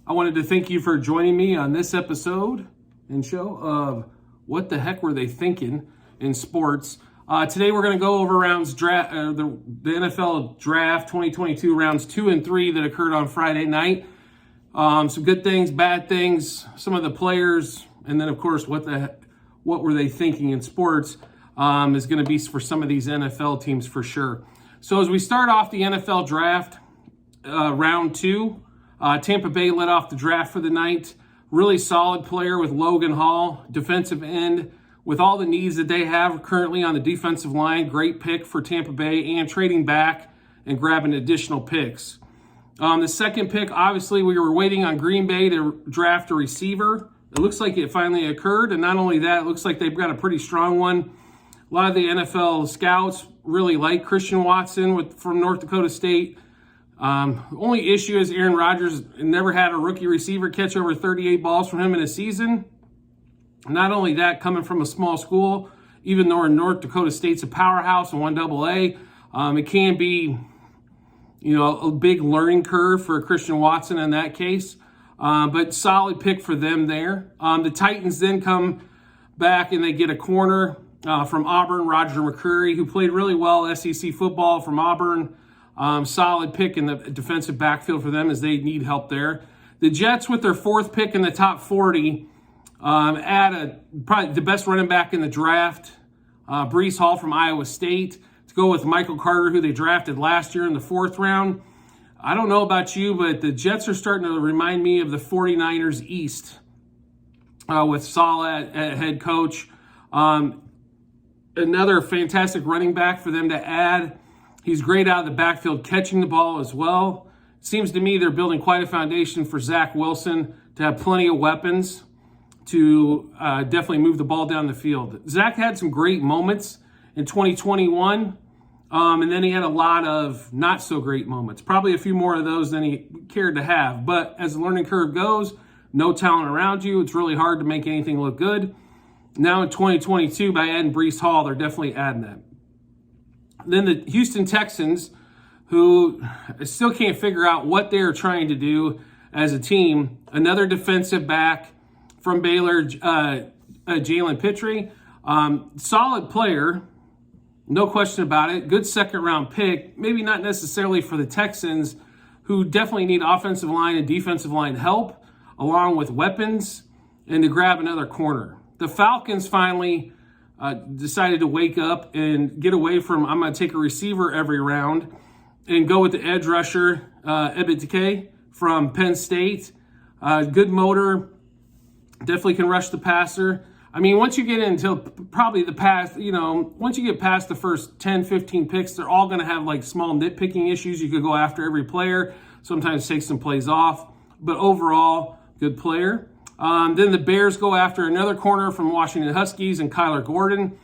I wanted to thank you for joining me on this episode and show of What the Heck Were They Thinking in Sports. Today we're going to go over rounds the NFL Draft 2022 rounds 2 and 3 that occurred on Friday night. Some good things, bad things, some of the players, and then of course what were they thinking in sports is going to be for some of these NFL teams for sure. So as we start off the NFL Draft round 2, Tampa Bay led off the draft for the night. Really solid player with Logan Hall, defensive end, with all the needs that they have currently on the defensive line. Great pick for Tampa Bay, and trading back and grabbing additional picks. The second pick, obviously, we were waiting on Green Bay to draft a receiver. It looks like it finally occurred, and not only that, it looks like they've got a pretty strong one. A lot of the NFL scouts really like Christian Watson from North Dakota State. Only issue is Aaron Rodgers never had a rookie receiver catch over 38 balls from him in a season. Not only that, coming from a small school, even though North Dakota State's a powerhouse in 1AA, it can be, a big learning curve for Christian Watson in that case. But solid pick for them there. The Titans then come back and they get a corner from Auburn, Roger McCreary, who played really well SEC football from Auburn. Solid pick in the defensive backfield for them as they need help there. The Jets, with their fourth pick in the top 40, add probably the best running back in the draft, Breece Hall from Iowa State, to go with Michael Carter, who they drafted last year in the fourth round. I don't know about you, but the Jets are starting to remind me of the 49ers East with Saleh at head coach. Another fantastic running back for them to add. He's great out of the backfield catching the ball as well. Seems to me they're building quite a foundation for Zach Wilson to have plenty of weapons to definitely move the ball down the field. Zach had some great moments in 2021, and then he had a lot of not so great moments. Probably a few more of those than he cared to have. But as the learning curve goes, no talent around you, it's really hard to make anything look good. Now in 2022, by adding Breece Hall, they're definitely adding that. Then the Houston Texans, who still can't figure out what they're trying to do as a team. Another defensive back from Baylor, Jalen Pitre. Solid player, no question about it. Good second-round pick. Maybe not necessarily for the Texans, who definitely need offensive line and defensive line help, along with weapons, and to grab another corner. The Falcons finally decided to wake up and get away from, I'm going to take a receiver every round, and go with the edge rusher, Ebitike from Penn State. Good motor, definitely can rush the passer. I mean, once you get into probably the past, once you get past the first 10, 15 picks, they're all going to have like small nitpicking issues. You could go after every player, sometimes take some plays off, but overall, good player. Then the Bears go after another corner from Washington Huskies and Kyler Gordon.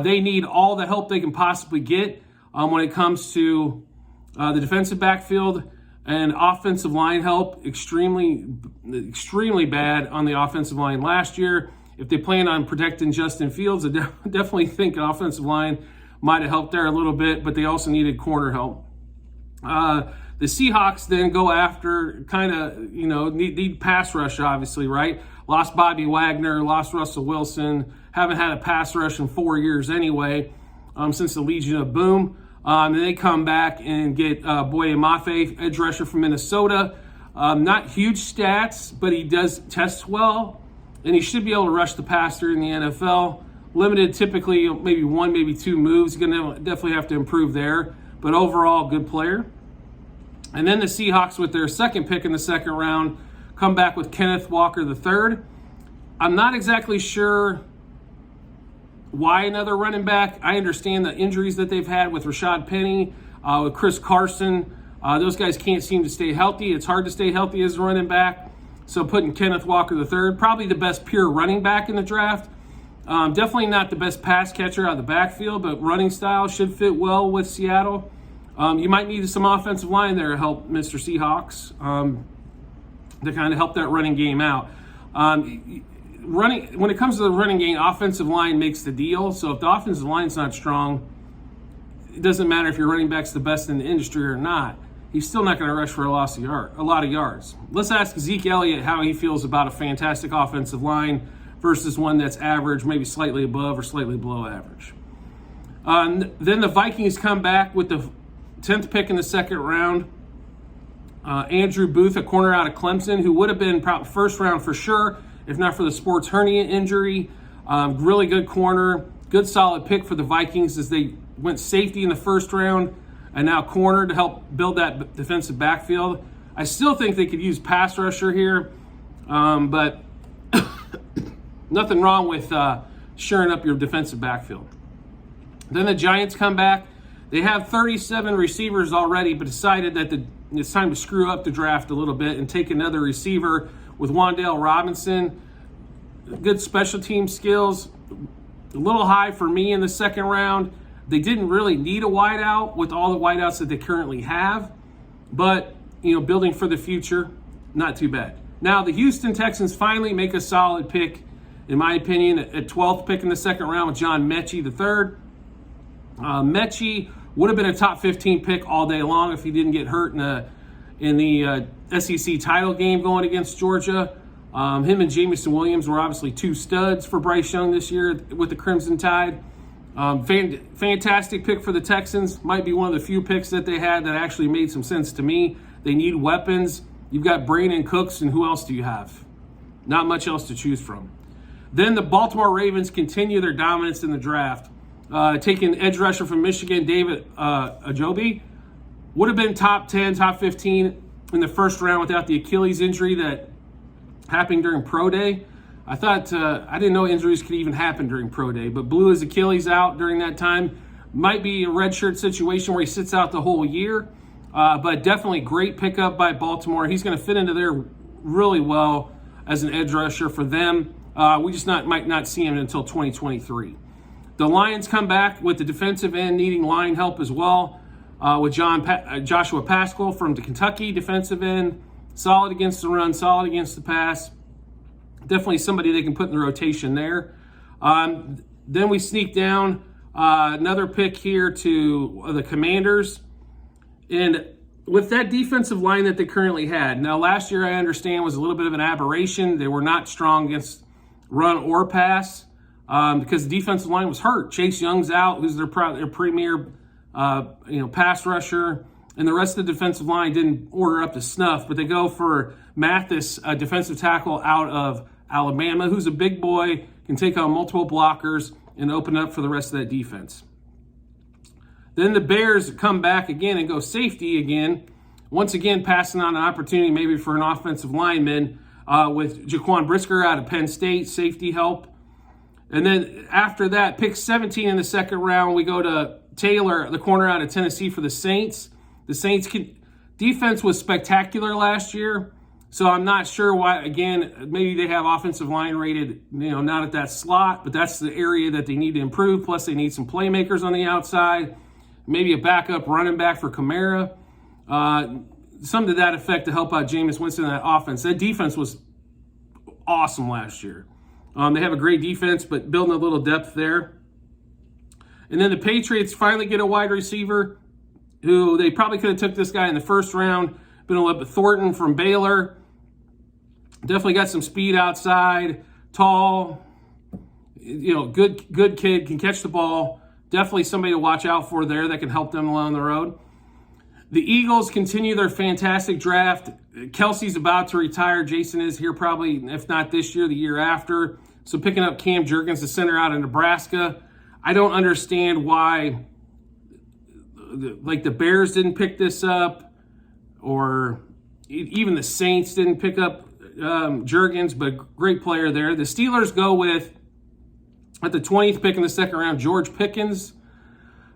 They need all the help they can possibly get when it comes to the defensive backfield and offensive line help. Extremely bad on the offensive line last year. If they plan on protecting Justin Fields, I definitely think an offensive line might have helped there a little bit, but they also needed corner help. The Seahawks then go after need pass rush, obviously, right? Lost Bobby Wagner, lost Russell Wilson, haven't had a pass rush in 4 years anyway, since the Legion of Boom. And they come back and get Boye Mafe, edge rusher from Minnesota. Not huge stats, but he does test well, and he should be able to rush the passer in the NFL. Limited typically, maybe one, maybe two moves. He's going to definitely have to improve there, but overall, good player. And then the Seahawks, with their second pick in the second round, come back with Kenneth Walker III. I'm not exactly sure why another running back. I understand the injuries that they've had with Rashad Penny, with Chris Carson. Those guys can't seem to stay healthy. It's hard to stay healthy as a running back. So putting Kenneth Walker III, probably the best pure running back in the draft. Definitely not the best pass catcher out of the backfield, but running style should fit well with Seattle. You might need some offensive line there to help Mr. Seahawks to kind of help that running game out. When it comes to the running game, offensive line makes the deal. So if the offensive line's not strong, it doesn't matter if your running back's the best in the industry or not. he's still not going to rush for a lot of yards. Let's ask Zeke Elliott how he feels about a fantastic offensive line versus one that's average, maybe slightly above or slightly below average. Then the Vikings come back with the 10th pick in the second round. Andrew Booth, a corner out of Clemson, who would have been probably first round for sure, if not for the sports hernia injury. Really good corner, good solid pick for the Vikings as they went safety in the first round and now corner to help build that defensive backfield. I still think they could use pass rusher here, but nothing wrong with shoring up your defensive backfield. Then the Giants come back. They have 37 receivers already, but decided that it's time to screw up the draft a little bit and take another receiver with Wan'Dale Robinson. Good special team skills. A little high for me in the second round. They didn't really need a wideout with all the wideouts that they currently have, but building for the future, not too bad. Now the Houston Texans finally make a solid pick, in my opinion, at 12th pick in the second round with John Mechie III. Mechie would have been a top 15 pick all day long if he didn't get hurt in the SEC title game going against Georgia. Him and Jamison Williams were obviously two studs for Bryce Young this year with the Crimson Tide. Fantastic pick for the Texans. Might be one of the few picks that they had that actually made some sense to me. They need weapons. You've got Brandon Cooks, and who else do you have? Not much else to choose from. Then the Baltimore Ravens continue their dominance in the draft. Taking edge rusher from Michigan, David Ajobi. Would have been top 10, top 15 in the first round without the Achilles injury that happened during Pro Day. I thought, I didn't know injuries could even happen during Pro Day, but blew his Achilles out during that time. Might be a redshirt situation where he sits out the whole year, but definitely great pickup by Baltimore. He's going to fit into there really well as an edge rusher for them. We just might not see him until 2023. The Lions come back with the defensive end needing line help as well, with Joshua Pascal from the Kentucky defensive end. Solid against the run, solid against the pass. Definitely somebody they can put in the rotation there. Then we sneak down another pick here to the Commanders. And with that defensive line that they currently had, now last year I understand was a little bit of an aberration. They were not strong against run or pass because the defensive line was hurt. Chase Young's out, who's their premier pass rusher. And the rest of the defensive line didn't order up to snuff, but they go for Mathis, a defensive tackle out of Alabama, who's a big boy, can take on multiple blockers and open up for the rest of that defense. Then the Bears come back again and go safety again, once again passing on an opportunity maybe for an offensive lineman with Jaquan Brisker out of Penn State, safety help. And then after that, pick 17 in the second round, we go to Taylor, the corner out of Tennessee for the Saints. The Saints' defense was spectacular last year, so I'm not sure why. Again, maybe they have offensive line rated, not at that slot, but that's the area that they need to improve. Plus, they need some playmakers on the outside, maybe a backup running back for Kamara, something to that effect to help out Jameis Winston in that offense. That defense was awesome last year. They have a great defense, but building a little depth there. And then the Patriots finally get a wide receiver who they probably could have took this guy in the first round. Been a little bit Thornton from Baylor. Definitely got some speed outside. Tall, good kid, can catch the ball. Definitely somebody to watch out for there that can help them along the road. The Eagles continue their fantastic draft. Kelsey's about to retire. Jason is here probably, if not this year, the year after. So picking up Cam Jurgens, the center out of Nebraska. I don't understand why the Bears didn't pick this up, or even the Saints didn't pick up Jurgens, but great player there. The Steelers go with, at the 20th pick in the second round, George Pickens.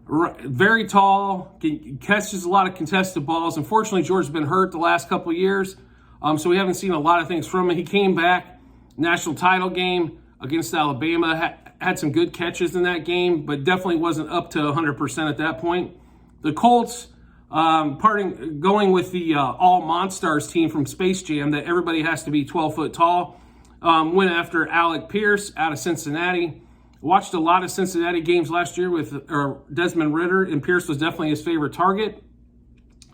Very tall, catches a lot of contested balls. Unfortunately, George's been hurt the last couple of years, so we haven't seen a lot of things from him. He came back, national title game against Alabama, had some good catches in that game, but definitely wasn't up to 100% at that point. The Colts, going with the All Monstars team from Space Jam, that everybody has to be 12 foot tall, went after Alec Pierce out of Cincinnati. Watched a lot of Cincinnati games last year with Desmond Ritter, and Pierce was definitely his favorite target.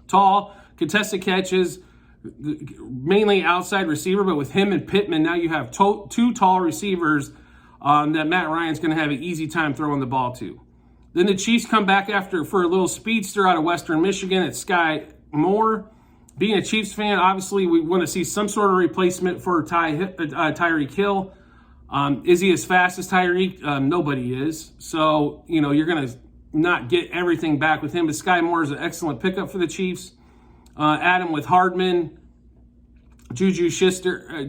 Tall, contested catches, mainly outside receiver, but with him and Pittman, now you have two tall receivers that Matt Ryan's going to have an easy time throwing the ball to. Then the Chiefs come back for a little speedster out of Western Michigan at Sky Moore. Being a Chiefs fan, obviously we want to see some sort of replacement for Tyreek Hill. Is he as fast as Tyreek? Nobody is. So, you're going to not get everything back with him. But Sky Moore is an excellent pickup for the Chiefs. Add him with Hardman, Juju Schuster,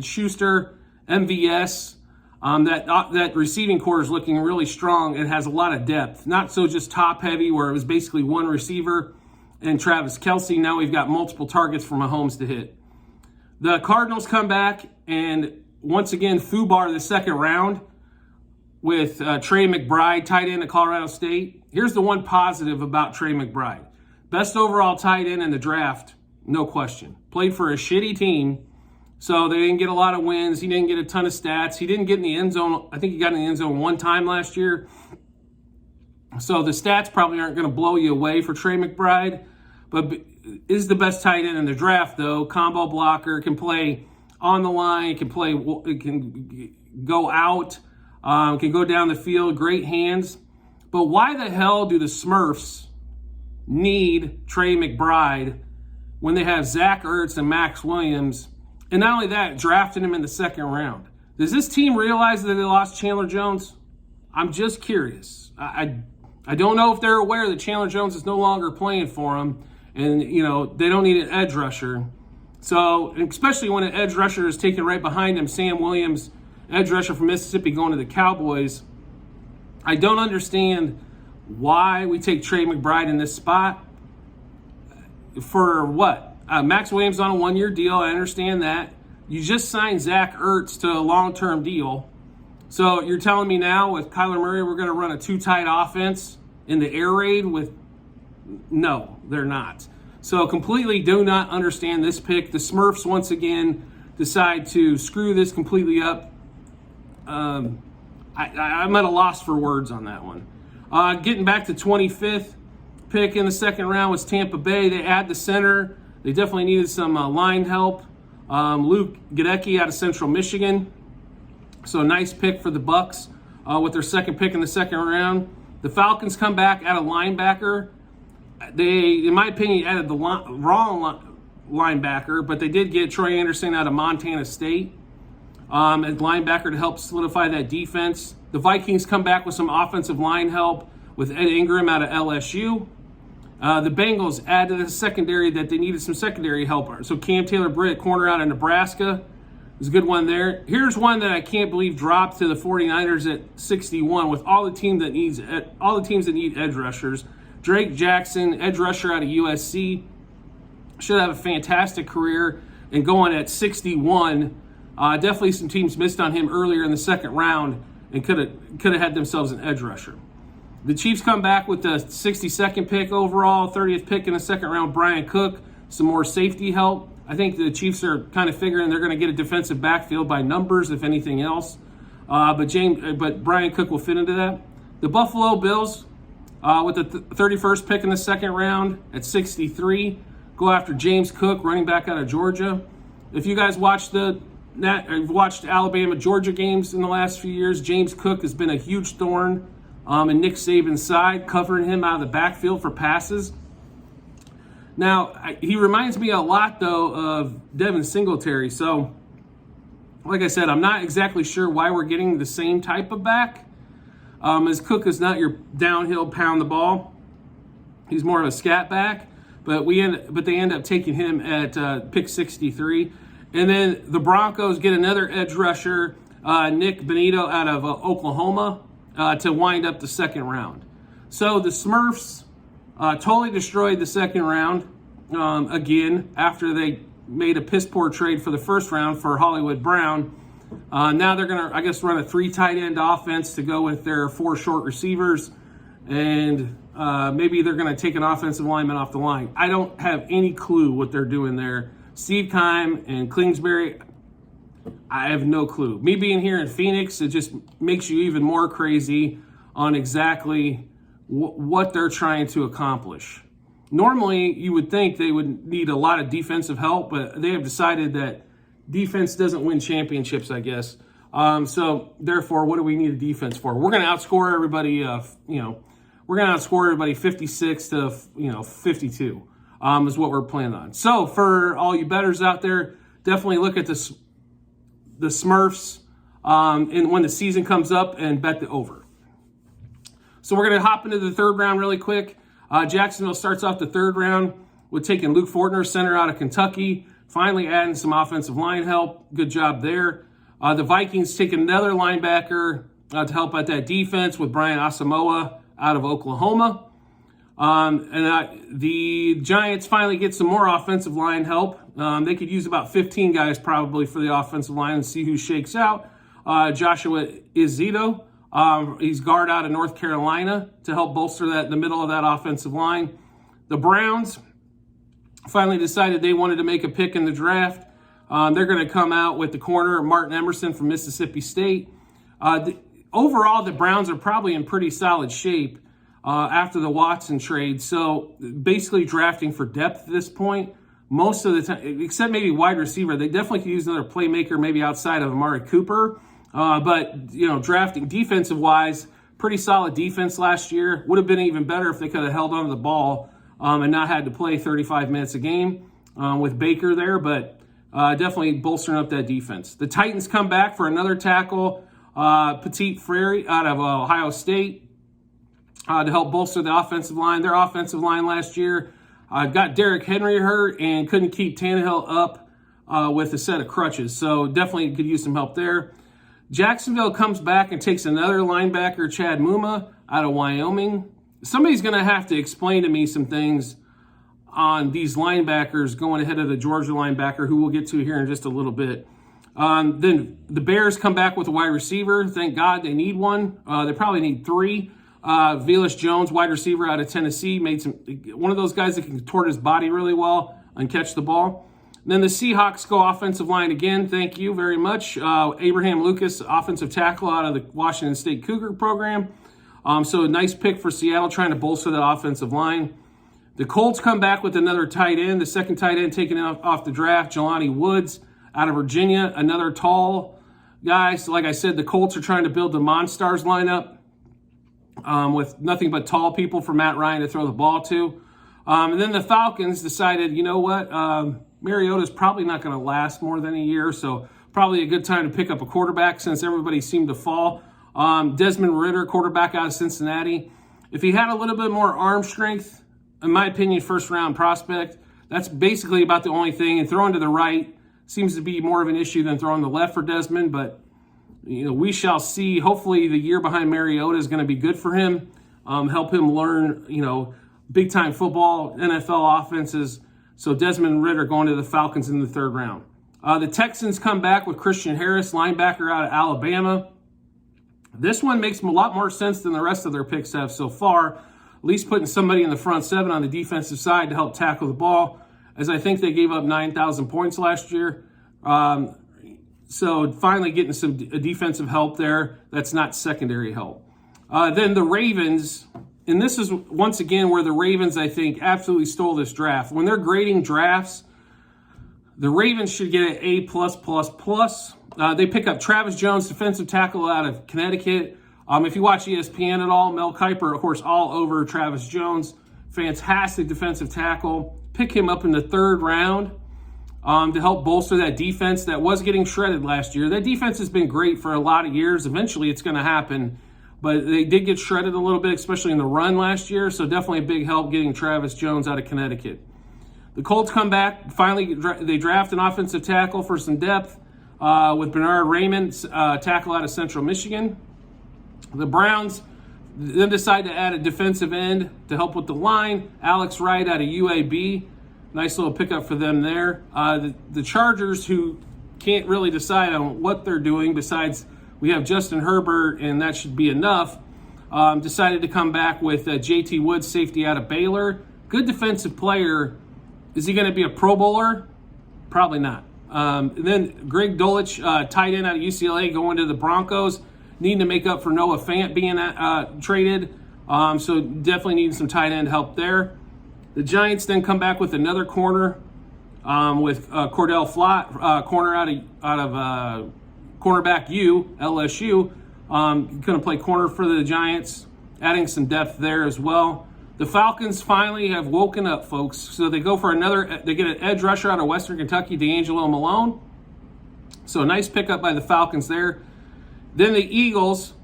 MVS. That receiving core is looking really strong and has a lot of depth. Not so just top heavy where it was basically one receiver and Travis Kelce. Now we've got multiple targets for Mahomes to hit. The Cardinals come back and once again FUBAR the second round with Trey McBride, tight end at Colorado State. Here's the one positive about Trey McBride. Best overall tight end in the draft, no question. Played for a shitty team. So they didn't get a lot of wins. He didn't get a ton of stats. He didn't get in the end zone. I think he got in the end zone one time last year. So the stats probably aren't going to blow you away for Trey McBride. But is the best tight end in the draft, though. Combo blocker, can play on the line, can go out, can go down the field, great hands. But why the hell do the Smurfs need Trey McBride when they have Zach Ertz and Max Williams? And not only that, drafting him in the second round. Does this team realize that they lost Chandler Jones? I'm just curious. I don't know if they're aware that Chandler Jones is no longer playing for them. And, they don't need an edge rusher. So, especially when an edge rusher is taken right behind him, Sam Williams, edge rusher from Mississippi, going to the Cowboys. I don't understand why we take Trey McBride in this spot. For what? Max Williams on a one-year deal. I understand that. You just signed Zach Ertz to a long-term deal. So you're telling me now with Kyler Murray we're going to run a two-tight offense in the air raid with... No, they're not. So completely do not understand this pick. The Smurfs once again decide to screw this completely up. I'm at a loss for words on that one. Getting back to 25th pick in the second round was Tampa Bay. They add the center. They definitely needed some line help. Luke Gadecki out of Central Michigan. So nice pick for the Bucs with their second pick in the second round. The Falcons come back at a linebacker. They, in my opinion, added the wrong linebacker, but they did get Troy Anderson out of Montana State as linebacker to help solidify that defense. The Vikings come back with some offensive line help with Ed Ingram out of LSU. The Bengals added a secondary that they needed some secondary help. So Cam Taylor-Britt, corner out of Nebraska, is a good one there. Here's one that I can't believe dropped to the 49ers at 61 with all the teams that need edge rushers. Drake Jackson, edge rusher out of USC, should have a fantastic career. And going at 61, definitely some teams missed on him earlier in the second round and could have had themselves an edge rusher. The Chiefs come back with the 62nd pick overall, 30th pick in the second round, Brian Cook, some more safety help. I think the Chiefs are kind of figuring they're going to get a defensive backfield by numbers, if anything else. But Brian Cook will fit into that. The Buffalo Bills, with the 31st pick in the second round at 63, go after James Cook, running back out of Georgia. If you guys watched Alabama-Georgia games in the last few years, James Cook has been a huge thorn in Nick Saban's side, covering him out of the backfield for passes. Now, he reminds me a lot, though, of Devin Singletary. So, like I said, I'm not exactly sure why we're getting the same type of back. As Cook is not your downhill pound the ball. He's more of a scat back. But they end up taking him at pick 63. And then the Broncos get another edge rusher, Nick Benito out of Oklahoma, to wind up the second round. So the Smurfs totally destroyed the second round again after they made a piss poor trade for the first round for Hollywood Brown. Now they're going to, I guess, run a 3 tight end offense to go with their 4 short receivers. And maybe they're going to take an offensive lineman off the line. I don't have any clue what they're doing there. Steve Keim and Kingsbury, I have no clue. Me being here in Phoenix, it just makes you even more crazy on exactly what they're trying to accomplish. Normally, you would think they would need a lot of defensive help, but they have decided that defense doesn't win championships, I guess. So therefore, what do we need a defense for? We're going to outscore everybody. We're going to outscore everybody 56 to 52 is what we're planning on. So for all you bettors out there, definitely look at the Smurfs and when the season comes up and bet the over. So we're going to hop into the third round really quick. Jacksonville starts off the third round with taking Luke Fortner, center out of Kentucky, finally adding some offensive line help. Good job there. The Vikings take another linebacker to help out that defense with Brian Asamoah out of Oklahoma. The Giants finally get some more offensive line help. They could use about 15 guys probably for the offensive line and see who shakes out. Joshua Izito, he's guard out of North Carolina to help bolster that in the middle of that offensive line. The Browns finally decided they wanted to make a pick in the draft. They're going to come out with the corner, Martin Emerson from Mississippi State. Overall, the Browns are probably in pretty solid shape after the Watson trade. So basically drafting for depth at this point, most of the time, except maybe wide receiver, they definitely could use another playmaker maybe outside of Amari Cooper. But drafting defensive-wise, pretty solid defense last year. Would have been even better if they could have held on to the ball and not had to play 35 minutes a game with Baker there. But definitely bolstering up that defense. The Titans come back for another tackle, Petit Frere out of Ohio State, to help bolster the offensive line. Their offensive line last year got Derrick Henry hurt and couldn't keep Tannehill up with a set of crutches. So definitely could use some help there. Jacksonville comes back and takes another linebacker, Chad Muma, out of Wyoming. Somebody's going to have to explain to me some things on these linebackers going ahead of the Georgia linebacker, who we'll get to here in just a little bit. Then the Bears come back with a wide receiver. Thank God they need one. They probably need three. Velus Jones, wide receiver out of Tennessee, one of those guys that can contort his body really well and catch the ball. Then the Seahawks go offensive line again. Thank you very much. Abraham Lucas, offensive tackle out of the Washington State Cougar program. So a nice pick for Seattle, trying to bolster that offensive line. The Colts come back with another tight end, the second tight end taken off the draft, Jelani Woods out of Virginia, another tall guy. So like I said, the Colts are trying to build the Monstars lineup with nothing but tall people for Matt Ryan to throw the ball to. And then the Falcons decided, you know what, Mariota's probably not going to last more than a year, so probably a good time to pick up a quarterback since everybody seemed to fall. Desmond Ritter, quarterback out of Cincinnati. If he had a little bit more arm strength, in my opinion, first-round prospect, that's basically about the only thing. And throwing to the right seems to be more of an issue than throwing the left for Desmond, but we shall see. Hopefully the year behind Mariota is going to be good for him, help him learn, big-time football, NFL offenses. So Desmond Ritter going to the Falcons in the third round. The Texans come back with Christian Harris, linebacker out of Alabama. This one makes a lot more sense than the rest of their picks have so far, at least putting somebody in the front seven on the defensive side to help tackle the ball, as I think they gave up 9,000 points last year. So finally getting some defensive help there that's not secondary help. Then the Ravens, and this is once again where the Ravens, I think, absolutely stole this draft. When they're grading drafts, the Ravens should get an A+++. They pick up Travis Jones, defensive tackle out of Connecticut. If you watch ESPN at all, Mel Kiper, of course, all over Travis Jones. Fantastic defensive tackle. Pick him up in the third round to help bolster that defense that was getting shredded last year. That defense has been great for a lot of years. Eventually, it's going to happen. But they did get shredded a little bit, especially in the run last year. So definitely a big help getting Travis Jones out of Connecticut. The Colts come back. Finally, they draft an offensive tackle for some depth with Bernard Raymond, tackle out of Central Michigan. The Browns then decide to add a defensive end to help with the line. Alex Wright out of UAB. Nice little pickup for them there. The Chargers, who can't really decide on what they're doing besides we have Justin Herbert, and that should be enough, decided to come back with J.T. Woods, safety out of Baylor. Good defensive player. Is he going to be a Pro Bowler? Probably not. And then Greg Dulcich, tight end out of UCLA, going to the Broncos. Needing to make up for Noah Fant being traded. So definitely needing some tight end help there. The Giants then come back with another corner with Cordell Flott, corner out of cornerback U, LSU. Going to play corner for the Giants, adding some depth there as well. The Falcons finally have woken up, folks. So they go for they get an edge rusher out of Western Kentucky, D'Angelo Malone. So a nice pickup by the Falcons there. Then the Eagles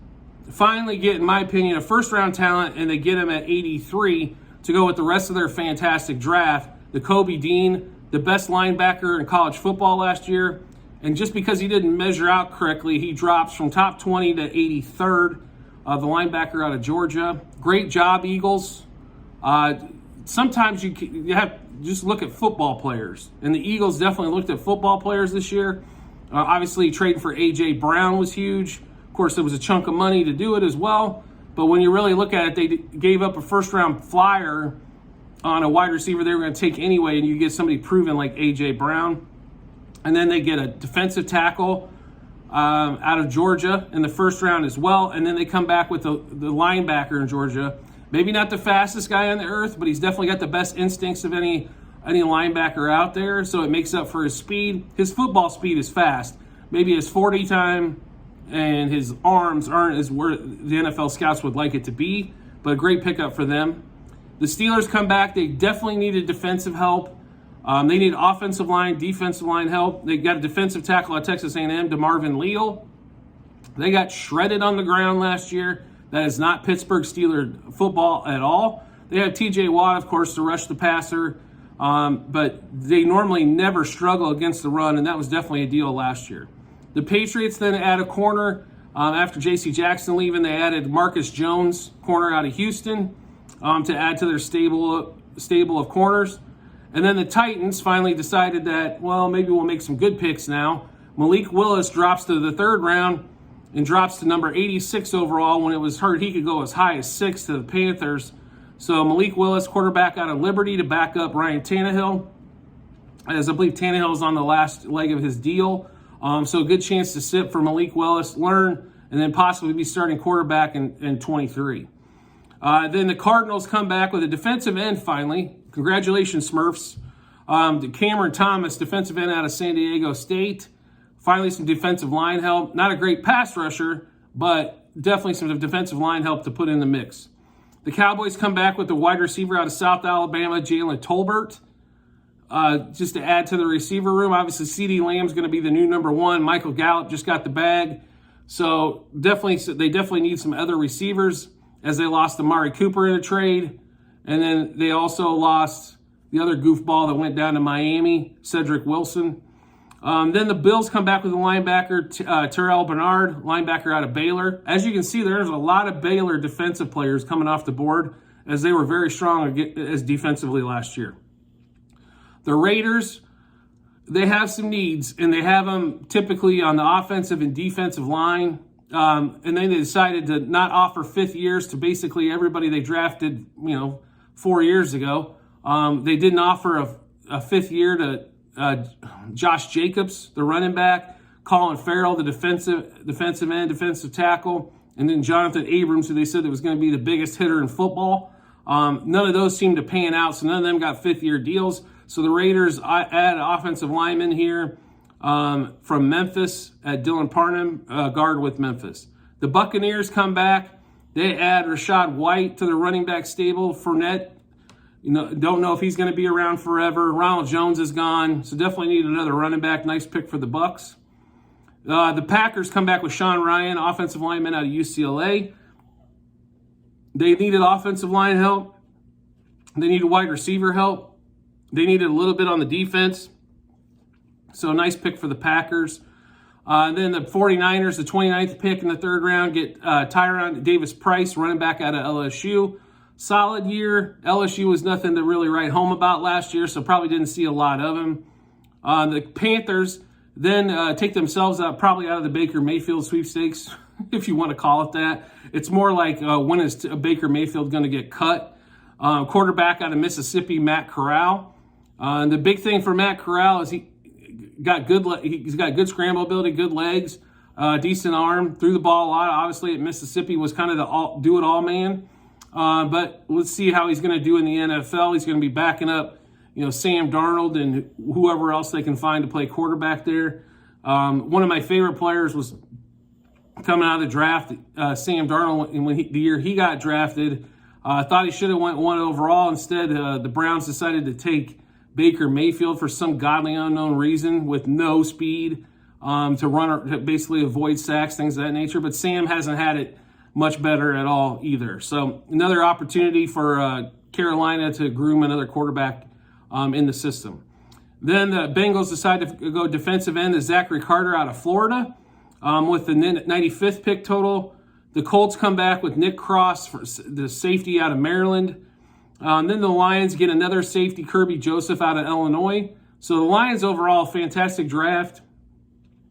finally get, in my opinion, a first-round talent, and they get him at 83 to go with the rest of their fantastic draft. The Kobe Dean, the best linebacker in college football last year. And just because he didn't measure out correctly, he drops from top 20 to 83rd. The linebacker out of Georgia. Great job, Eagles. Sometimes you have just look at football players, and the Eagles definitely looked at football players this year. Obviously, trading for A.J. Brown was huge. Of course, there was a chunk of money to do it as well. But when you really look at it, they gave up a first-round flyer on a wide receiver they were going to take anyway, and you get somebody proven like A.J. Brown. And then they get a defensive tackle out of Georgia in the first round as well. And then they come back with the linebacker in Georgia. Maybe not the fastest guy on the earth, but he's definitely got the best instincts of any linebacker out there. So it makes up for his speed. His football speed is fast. Maybe his 40 time and his arms aren't as where the NFL scouts would like it to be, but a great pickup for them. The Steelers come back. They definitely needed defensive help. They need offensive line, defensive line help. They got a defensive tackle at Texas A&M, DeMarvin Leal. They got shredded on the ground last year. That is not Pittsburgh Steelers football at all. They have T.J. Watt, of course, to rush the passer, but they normally never struggle against the run, and that was definitely a deal last year. The Patriots then add a corner. After J.C. Jackson leaving, they added Marcus Jones, corner out of Houston, to add to their stable of corners. And then the Titans finally decided that, well, maybe we'll make some good picks now. Malik Willis drops to the third round and drops to number 86 overall when it was heard he could go as high as 6 to the Panthers. So Malik Willis, quarterback out of Liberty, to back up Ryan Tannehill, as I believe Tannehill is on the last leg of his deal. So a good chance to sit for Malik Willis, learn, and then possibly be starting quarterback in 23. Then the Cardinals come back with a defensive end finally. Congratulations, Smurfs. Cameron Thomas, defensive end out of San Diego State. Finally, some defensive line help. Not a great pass rusher, but definitely some defensive line help to put in the mix. The Cowboys come back with the wide receiver out of South Alabama, Jalen Tolbert, just to add to the receiver room. Obviously, CeeDee Lamb's going to be the new number one. Michael Gallup just got the bag. So they definitely need some other receivers, as they lost Amari Cooper in a trade. And then they also lost the other goofball that went down to Miami, Cedric Wilson. Then the Bills come back with a linebacker, Terrell Bernard, linebacker out of Baylor. As you can see, there's a lot of Baylor defensive players coming off the board, as they were very strong as defensively last year. The Raiders, they have some needs, and they have them typically on the offensive and defensive line. And then they decided to not offer fifth years to basically everybody they drafted, 4 years ago. They didn't offer a fifth year to Josh Jacobs, the running back, Colin Farrell, the defensive end, defensive tackle, and then Jonathan Abrams, who they said was going to be the biggest hitter in football. None of those seemed to pan out, so none of them got fifth-year deals. So the Raiders add an offensive lineman here from Memphis at Dylan Parham, guard with Memphis. The Buccaneers come back. They add Rachaad White to the running back stable. Fournette, don't know if he's going to be around forever. Ronald Jones is gone, so definitely need another running back. Nice pick for the Bucs. The Packers come back with Sean Ryan, offensive lineman out of UCLA. They needed offensive line help. They needed wide receiver help. They needed a little bit on the defense. So a nice pick for the Packers. Then the 49ers, the 29th pick in the third round, get Tyron Davis-Price, running back out of LSU. Solid year. LSU was nothing to really write home about last year, so probably didn't see a lot of him. The Panthers then take themselves out of the Baker Mayfield sweepstakes, if you want to call it that. It's more like when is Baker Mayfield going to get cut? Quarterback out of Mississippi, Matt Corral. The big thing for Matt Corral is he's got good scramble ability, good legs, decent arm, threw the ball a lot. Obviously at Mississippi was kind of the do-it-all man. But let's see how he's going to do in the NFL. He's going to be backing up, Sam Darnold and whoever else they can find to play quarterback there. One of my favorite players was coming out of the draft, Sam Darnold, and the year he got drafted, thought he should have went 1 overall. Instead, the Browns decided to take Baker Mayfield for some godly unknown reason with no speed to basically avoid sacks, things of that nature. But Sam hasn't had it much better at all either. So another opportunity for Carolina to groom another quarterback in the system. Then the Bengals decide to go defensive end to Zachary Carter out of Florida with the 95th pick total. The Colts come back with Nick Cross for the safety out of Maryland. Then the Lions get another safety, Kirby Joseph out of Illinois. So the Lions overall, fantastic draft.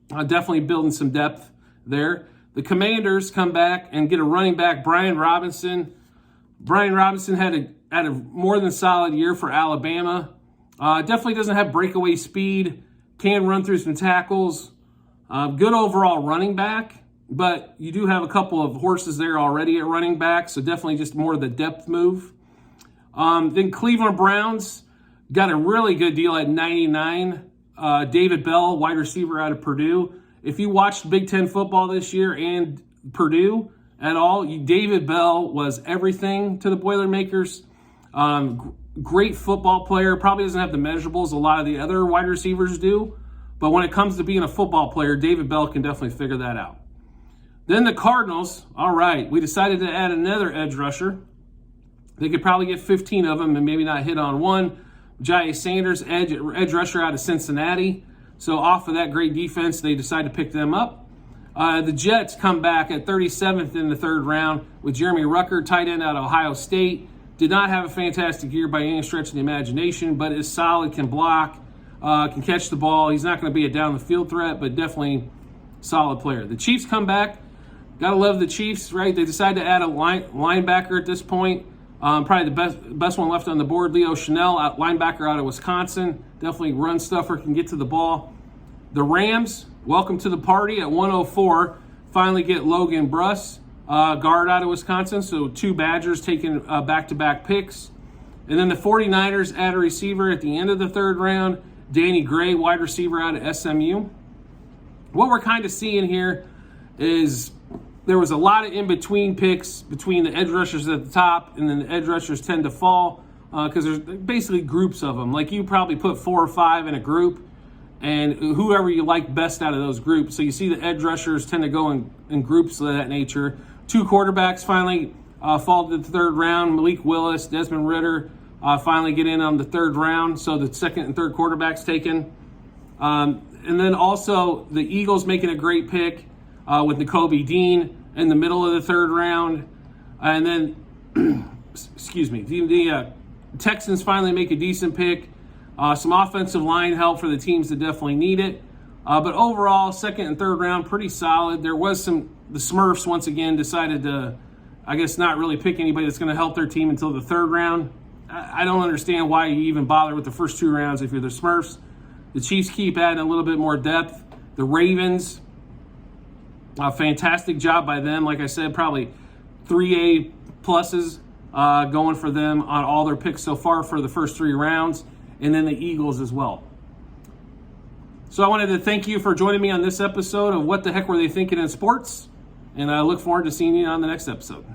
Definitely building some depth there. The Commanders come back and get a running back, Brian Robinson. Brian Robinson had a more than solid year for Alabama. Definitely doesn't have breakaway speed, can run through some tackles. Good overall running back, but you do have a couple of horses there already at running back, so definitely just more of the depth move. Then Cleveland Browns got a really good deal at 99. David Bell, wide receiver out of Purdue. If you watched Big Ten football this year and Purdue at all, David Bell was everything to the Boilermakers. Great football player. Probably doesn't have the measurables a lot of the other wide receivers do. But when it comes to being a football player, David Bell can definitely figure that out. Then the Cardinals, all right, we decided to add another edge rusher. They could probably get 15 of them and maybe not hit on one. Jai Sanders, edge rusher out of Cincinnati. So off of that great defense, they decide to pick them up. The Jets come back at 37th in the third round with Jeremy Rucker, tight end out of Ohio State. Did not have a fantastic year by any stretch of the imagination, but is solid, can block, can catch the ball. He's not going to be a down-the-field threat, but definitely solid player. The Chiefs come back. Got to love the Chiefs, right? They decide to add a linebacker at this point. Probably the best one left on the board, Leo Chanel, linebacker out of Wisconsin. Definitely run stuffer, can get to the ball. The Rams, welcome to the party at 104. Finally get Logan Bruss, guard out of Wisconsin. So 2 Badgers taking back-to-back picks. And then the 49ers add a receiver at the end of the third round, Danny Gray, wide receiver out of SMU. What we're kind of seeing here is there was a lot of in-between picks between the edge rushers at the top, and then the edge rushers tend to fall because there's basically groups of them. Like you probably put 4 or 5 in a group, and whoever you like best out of those groups. So you see the edge rushers tend to go in groups of that nature. 2 quarterbacks finally fall to the third round. Malik Willis, Desmond Ritter finally get in on the third round. So the second and third quarterbacks taken. And then also the Eagles making a great pick with Nakobe Dean in the middle of the third round. And then, the Texans finally make a decent pick. Some offensive line help for the teams that definitely need it. But overall, second and third round, pretty solid. There was the Smurfs once again decided to, I guess, not really pick anybody that's going to help their team until the third round. I don't understand why you even bother with the first 2 rounds if you're the Smurfs. The Chiefs keep adding a little bit more depth. The Ravens, a fantastic job by them. Like I said, probably 3A pluses going for them on all their picks so far for the first 3 rounds. And then the Eagles as well. So I wanted to thank you for joining me on this episode of What the Heck Were They Thinking in Sports? And I look forward to seeing you on the next episode.